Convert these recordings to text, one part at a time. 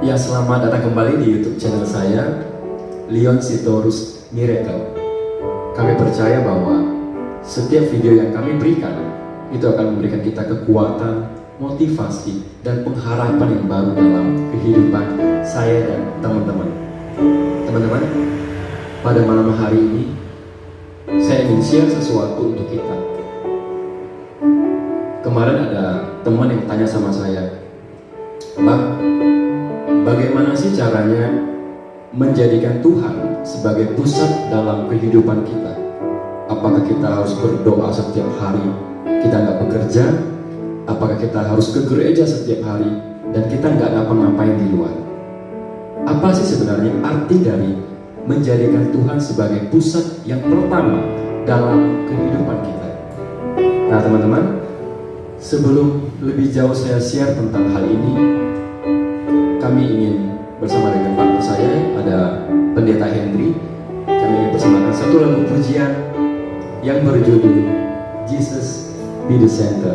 Ya, selamat datang kembali di YouTube channel saya, Leon Sitorus Miracle. Kami percaya bahwa setiap video yang kami berikan itu akan memberikan kita kekuatan, motivasi, dan pengharapan yang baru dalam kehidupan saya dan teman-teman. Teman-teman, pada malam hari ini saya ingin share sesuatu untuk kita. Kemarin ada teman yang tanya sama saya, "Bang, bagaimana sih caranya menjadikan Tuhan sebagai pusat dalam kehidupan kita? Apakah kita harus berdoa setiap hari, kita nggak bekerja? Apakah kita harus ke gereja setiap hari, dan kita nggak ngapa-ngapain di luar? Apa sih sebenarnya arti dari menjadikan Tuhan sebagai pusat yang pertama dalam kehidupan kita?" Nah teman-teman, sebelum lebih jauh saya share tentang hal ini, kami ingin bersama dengan partner saya, ada Pendeta Henry. Kami ingin persembahkan satu lagu pujian yang berjudul Jesus Be the Center.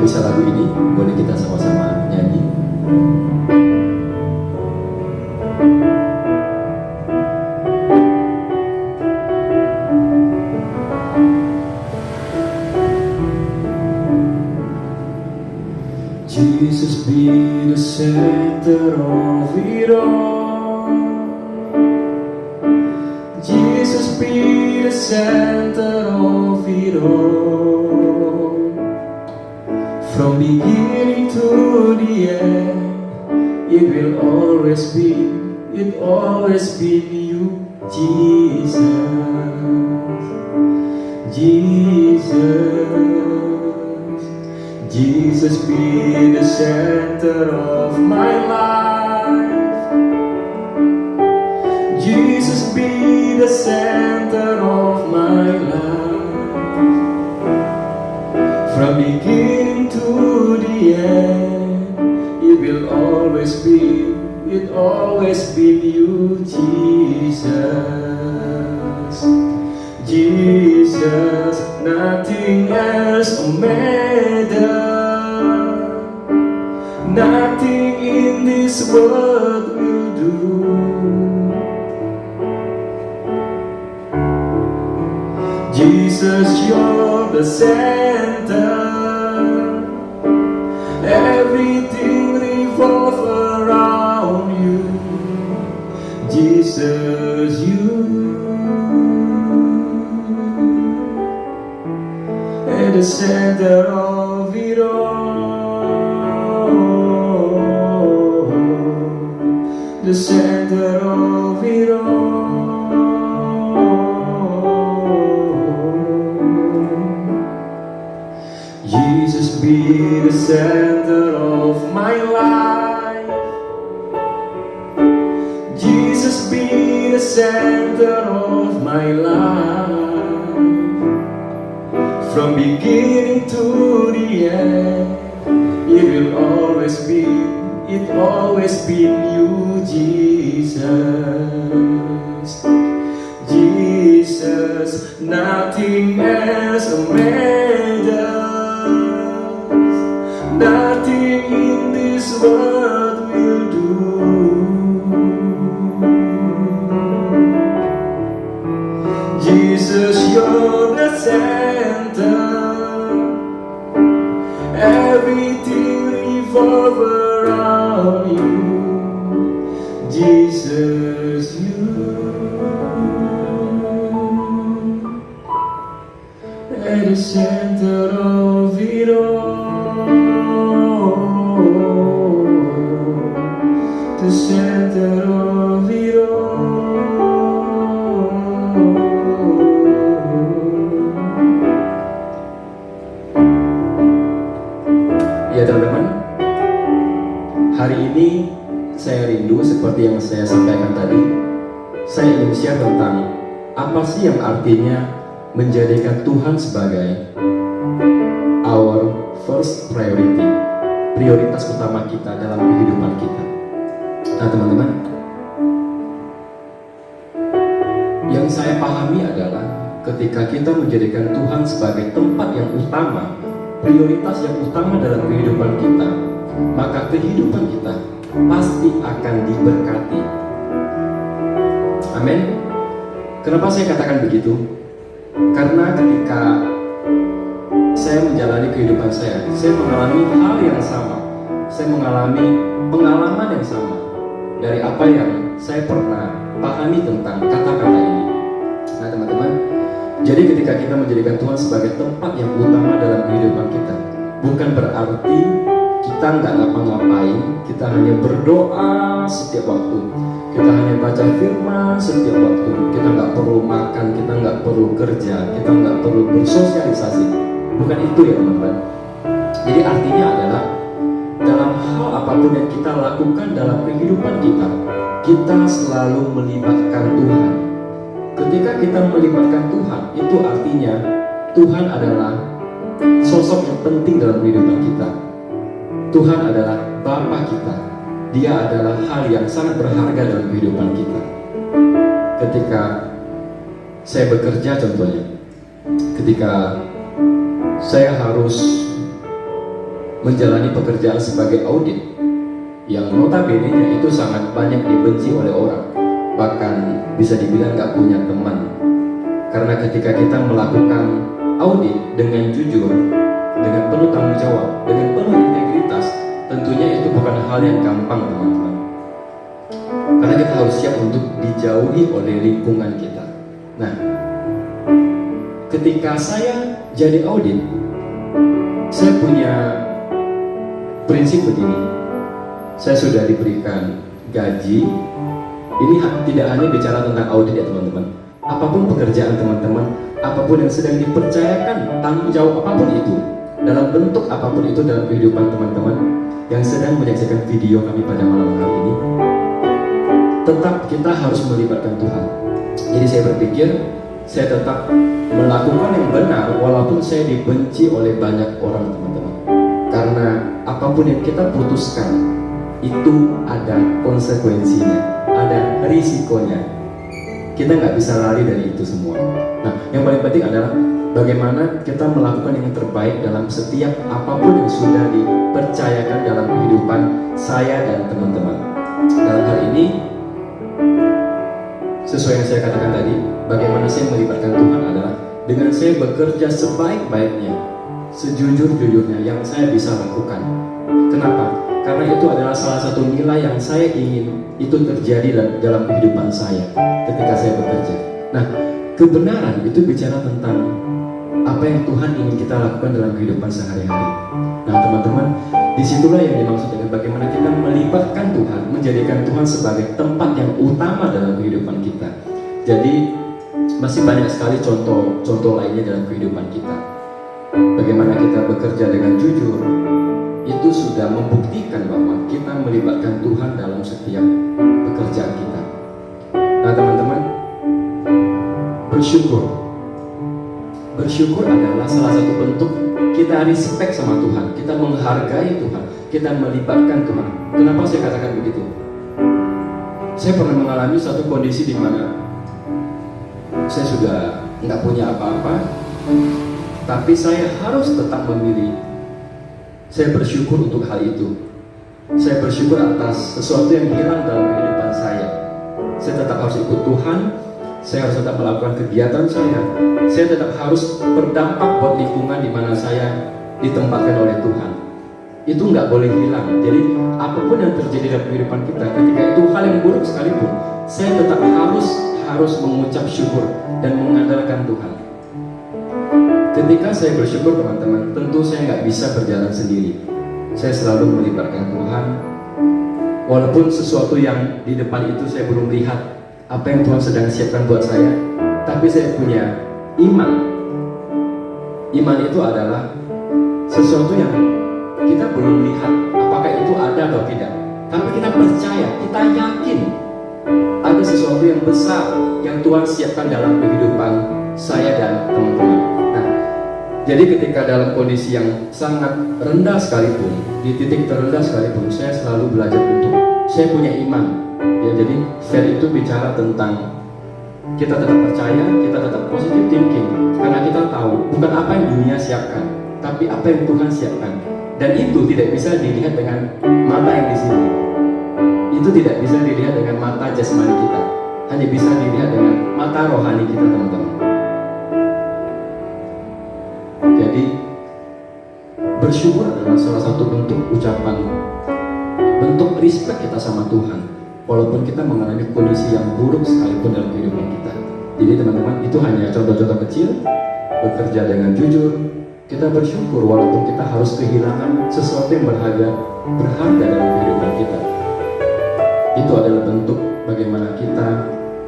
Bisa lagu ini, boleh kita sama-sama nyanyi. Jesus be the center of it all. Jesus be the center of it all. From beginning to the end, it will always be you, Jesus, Jesus, Jesus be the center of my life, Jesus be the center of my life, from beginning to the end, it will always be you, Jesus, Jesus, nothing else matters, nothing in this world will do. Jesus, you're the center, everything revolves around you. Jesus, you at the center of it all, the center of it all. Jesus be the center of my life, Jesus be the center of my life, from beginning to the end, it will always be you, Jesus, Jesus, nothing else matters, nothing in this world will do. Jesus, you're the center, everything revolves around you. Jesus, you at the center of it all. the center of it all. Ya teman-teman, hari ini saya rindu seperti yang saya sampaikan tadi. Saya ingin share tentang apa sih yang artinya menjadikan Tuhan sebagai our first priority, prioritas utama kita dalam kehidupan kita. Nah teman-teman, yang saya pahami adalah ketika kita menjadikan Tuhan sebagai tempat yang utama, prioritas yang utama dalam kehidupan kita, maka kehidupan kita pasti akan diberkati. Amin. Kenapa saya katakan begitu? Karena ketika saya menjalani kehidupan saya mengalami hal yang sama. Saya mengalami pengalaman yang sama dari apa yang saya pernah pahami tentang kata-kata ini. Nah teman-teman, jadi ketika kita menjadikan Tuhan sebagai tempat yang utama dalam kehidupan kita, bukan berarti kita nggak ngapa-ngapain, kita hanya berdoa setiap waktu, kita hanya baca firman setiap waktu, kita nggak perlu makan, kita nggak perlu kerja, kita nggak perlu bersosialisasi. Bukan itu ya teman-teman. Jadi artinya adalah dalam hal apapun yang kita lakukan dalam kehidupan kita, kita selalu melibatkan Tuhan. Ketika kita melibatkan Tuhan, itu artinya Tuhan adalah sosok yang penting dalam kehidupan kita. Tuhan adalah Bapa kita. Dia adalah hal yang sangat berharga dalam kehidupan kita. Ketika saya bekerja contohnya, ketika saya harus menjalani pekerjaan sebagai audit yang notabene-nya itu sangat banyak dibenci oleh orang, bahkan bisa dibilang gak punya teman. Karena ketika kita melakukan audit dengan jujur, dengan penuh tanggung jawab, dengan penuh integritas, tentunya itu bukan hal yang gampang teman-teman. Karena kita harus siap untuk dijauhi oleh lingkungan kita. Nah, ketika saya jadi audit, saya punya prinsip begini. Saya sudah diberikan gaji. Ini tidak hanya bicara tentang audit ya teman-teman. Apapun pekerjaan teman-teman, apapun yang sedang dipercayakan, tanggung jawab apapun itu, dalam bentuk apapun itu dalam kehidupan teman-teman yang sedang menyaksikan video kami pada malam hari ini, tetap kita harus melibatkan Tuhan. Jadi saya berpikir, saya tetap melakukan yang benar walaupun saya dibenci oleh banyak orang teman-teman. Karena apapun yang kita putuskan itu ada konsekuensinya, ada risikonya. Kita nggak bisa lari dari itu semua. Nah, yang paling penting adalah bagaimana kita melakukan yang terbaik dalam setiap apapun yang sudah dipercayakan dalam kehidupan saya dan teman-teman. Dalam hal ini, sesuai yang saya katakan tadi, bagaimana saya melibatkan Tuhan adalah dengan saya bekerja sebaik-baiknya, sejujur-jujurnya yang saya bisa lakukan. Kenapa? Karena itu adalah salah satu nilai yang saya ingin itu terjadi dalam kehidupan saya ketika saya bekerja. Nah, kebenaran itu bicara tentang apa yang Tuhan ingin kita lakukan dalam kehidupan sehari-hari. Nah teman-teman, disitulah yang dimaksud dengan bagaimana kita melibatkan Tuhan, menjadikan Tuhan sebagai tempat yang utama dalam kehidupan kita. Jadi masih banyak sekali contoh lainnya dalam kehidupan kita. Bagaimana kita bekerja dengan jujur, itu sudah membuktikan bahwa kita melibatkan Tuhan dalam setiap pekerjaan kita. Nah teman-teman, bersyukur adalah salah satu bentuk kita respect sama Tuhan, kita menghargai Tuhan, kita melibatkan Tuhan. Kenapa saya katakan begitu? Saya pernah mengalami satu kondisi di mana saya sudah nggak punya apa-apa, tapi saya harus tetap memilih. Saya bersyukur untuk hal itu. Saya bersyukur atas sesuatu yang hilang dalam kehidupan saya. Saya tetap harus ikut Tuhan. Saya harus tetap melakukan kegiatan saya. Saya tetap harus berdampak buat lingkungan di mana saya ditempatkan oleh Tuhan. Itu nggak boleh hilang. Jadi apapun yang terjadi dalam kehidupan kita, ketika itu hal yang buruk sekalipun, saya tetap harus mengucap syukur dan mengandalkan Tuhan. Ketika saya bersyukur teman-teman, tentu saya nggak bisa berjalan sendiri. Saya selalu melibatkan Tuhan. Walaupun sesuatu yang di depan itu saya belum lihat apa yang Tuhan sedang siapkan buat saya, tapi saya punya iman. Iman itu adalah sesuatu yang kita belum lihat apakah itu ada atau tidak, tapi kita percaya, kita yakin ada sesuatu yang besar yang Tuhan siapkan dalam kehidupan saya dan teman-teman. Nah, jadi ketika dalam kondisi yang sangat rendah sekalipun, di titik terendah sekalipun, saya selalu belajar untuk saya punya iman. Ya, jadi faith itu bicara tentang kita tetap percaya, kita tetap positive thinking, karena kita tahu bukan apa yang dunia siapkan, tapi apa yang Tuhan siapkan. Dan itu tidak bisa dilihat dengan mata yang di sini. Itu tidak bisa dilihat dengan mata jasmani kita, hanya bisa dilihat dengan mata rohani kita, teman-teman. Jadi bersyukur adalah salah satu bentuk ucapan, bentuk respect kita sama Tuhan, walaupun kita mengalami kondisi yang buruk sekalipun dalam kehidupan kita. Jadi teman-teman, itu hanya contoh-contoh kecil. Bekerja dengan jujur, kita bersyukur walaupun kita harus kehilangan sesuatu yang berharga dalam kehidupan kita. Itu adalah bentuk bagaimana kita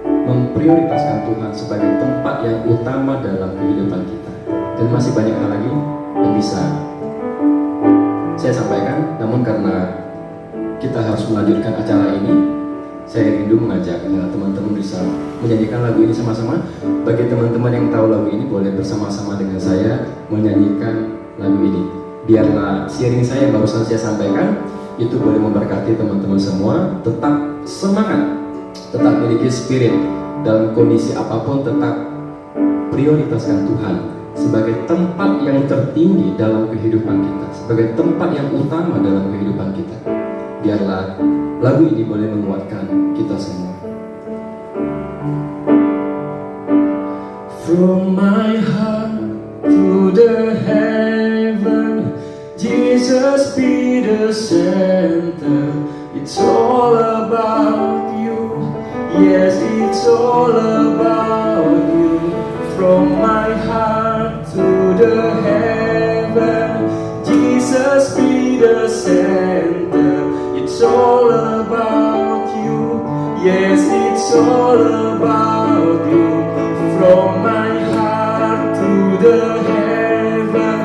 memprioritaskan Tuhan sebagai tempat yang utama dalam kehidupan kita. Dan masih banyak hal lagi yang bisa saya sampaikan, namun karena kita harus melanjutkan acara ini, saya rindu mengajak teman-teman bisa menyanyikan lagu ini sama-sama. Bagi teman-teman yang tahu lagu ini, boleh bersama-sama dengan saya menyanyikan lagu ini. Biarlah sharing saya yang barusan saya sampaikan itu boleh memberkati teman-teman semua. Tetap semangat, tetap miliki spirit dalam kondisi apapun, tetap prioritaskan Tuhan sebagai tempat yang tertinggi dalam kehidupan kita, sebagai tempat yang utama dalam kehidupan kita. Biarlah lagu ini boleh menguatkan kita semua. From my heart to the heaven, Jesus be the center. It's all about you. Yes, it's all about you. From my heart to the heaven, Jesus be the center. It's all about you. Yes, it's all about you. From my heart to the heaven,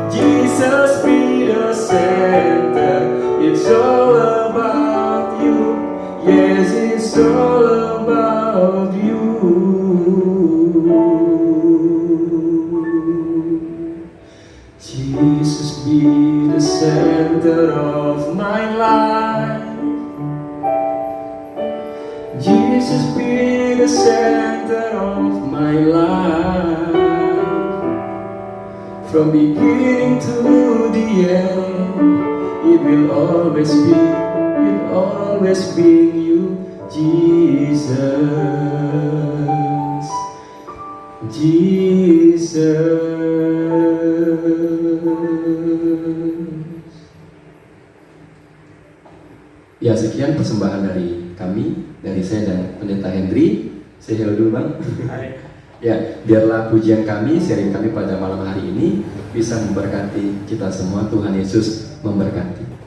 Jesus be the center. It's all about you. Yes, it's all about you. Jesus be the center of my life. Jesus be the center of my life. From beginning to the end, it will always be you, Jesus. Jesus. Ya, sekian persembahan dari kami, dari saya dan Pendeta Hendri. Saya hello dulu, Bang. Hai. Ya, biarlah pujian kami, sharing kami pada malam hari ini bisa memberkati kita semua. Tuhan Yesus memberkati.